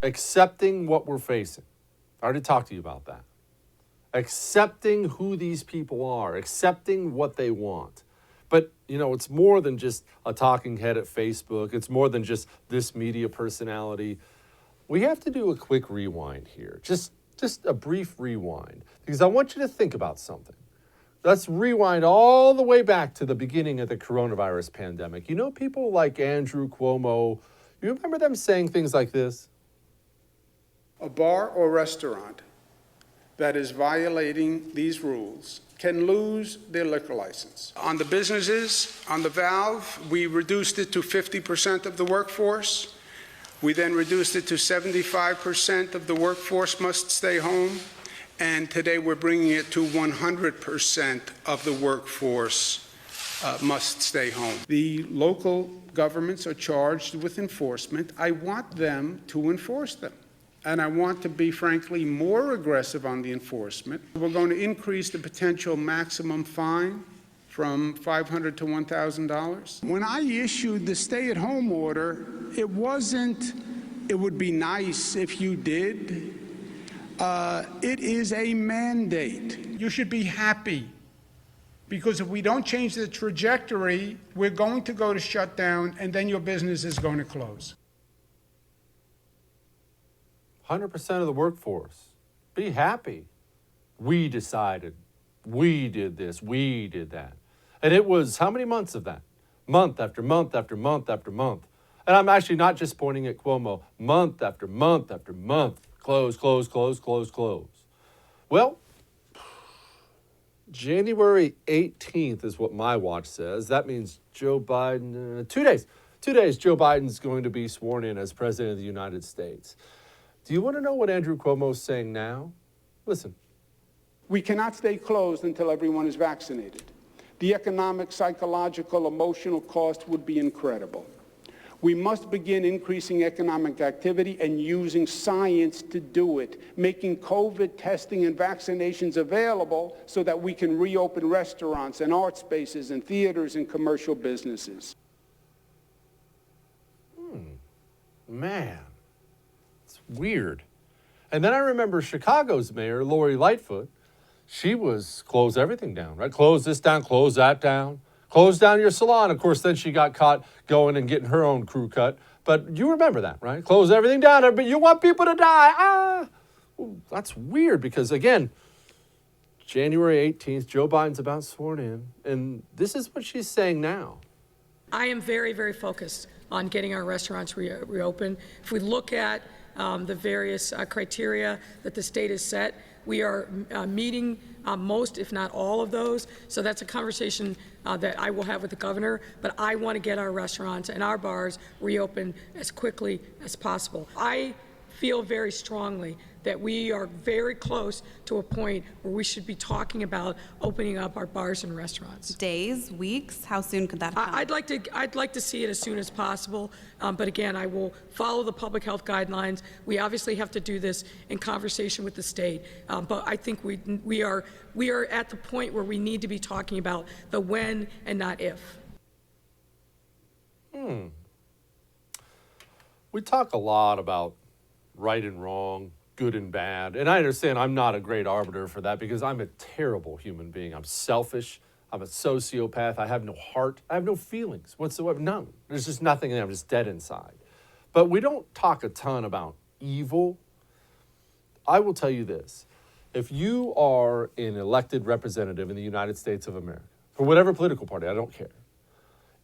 accepting what we're facing. I already talked to you about that. Accepting who these people are, accepting what they want. But, it's more than just a talking head at Facebook. It's more than just this media personality. We have to do a quick rewind here, just a brief rewind, because I want you to think about something. Let's rewind all the way back to the beginning of the coronavirus pandemic. People like Andrew Cuomo, you remember them saying things like this? A bar or restaurant that is violating these rules can lose their liquor license. On the businesses, on the valve, we reduced it to 50% of the workforce. We then reduced it to 75% of the workforce must stay home. And today we're bringing it to 100% of the workforce must stay home. The local governments are charged with enforcement. I want them to enforce them. And I want to be, frankly, more aggressive on the enforcement. We're going to increase the potential maximum fine from $500 to $1,000. When I issued the stay-at-home order, it wasn't, it would be nice if you did. It is a mandate. You should be happy, because if we don't change the trajectory, we're going to go to shutdown, and then your business is going to close. 100% of the workforce. Be happy. We decided. We did this. We did that. And it was how many months of that? Month after month after month after month. And I'm actually not just pointing at Cuomo. Month after month after month. Close, close, close, close, close. Well, January 18th is what my watch says. That means Joe Biden, 2 days. 2 days, Joe Biden's going to be sworn in as President of the United States. Do you want to know what Andrew Cuomo is saying now? Listen. We cannot stay closed until everyone is vaccinated. The economic, psychological, emotional cost would be incredible. We must begin increasing economic activity and using science to do it, making COVID testing and vaccinations available so that we can reopen restaurants and art spaces and theaters and commercial businesses. Man. Weird. And then I remember Chicago's mayor, Lori Lightfoot, she was close everything down, right? Close this down, close that down, close down your salon. Of course, then she got caught going and getting her own crew cut. But you remember that, right? Close everything down, but you want people to die. Ooh, that's weird because, again, January 18th, Joe Biden's about sworn in. And this is what she's saying now. I am very, very focused on getting our restaurants reopened. If we look at the various criteria that the state has set, we are meeting most, if not all of those. So that's a conversation that I will have with the governor, but I want to get our restaurants and our bars reopened as quickly as possible. I feel very strongly that we are very close to a point where we should be talking about opening up our bars and restaurants. Days, weeks? How soon could that happen? I'd like to see it as soon as possible. But again, I will follow the public health guidelines. We obviously have to do this in conversation with the state. But I think we are at the point where we need to be talking about the when and not if. We talk a lot about right and wrong, good and bad. And I understand I'm not a great arbiter for that because I'm a terrible human being. I'm selfish. I'm a sociopath. I have no heart. I have no feelings whatsoever. None. There's just nothing there. I'm just dead inside. But we don't talk a ton about evil. I will tell you this. If you are an elected representative in the United States of America, for whatever political party, I don't care,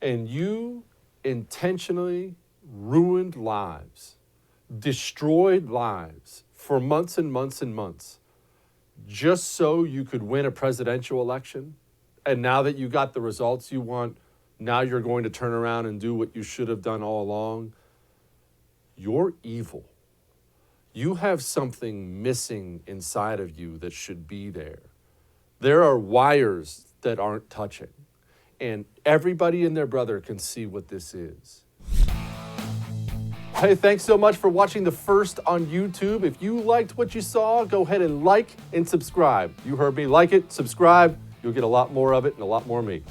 and you intentionally ruined lives, destroyed lives for months and months and months, just so you could win a presidential election, and now that you got the results you want, now you're going to turn around and do what you should have done all along, you're evil. You have something missing inside of you that should be there. There are wires that aren't touching, and everybody and their brother can see what this is. Hey, thanks so much for watching The First on YouTube. If you liked what you saw, go ahead and like and subscribe. You heard me. Like it, subscribe. You'll get a lot more of it and a lot more of me.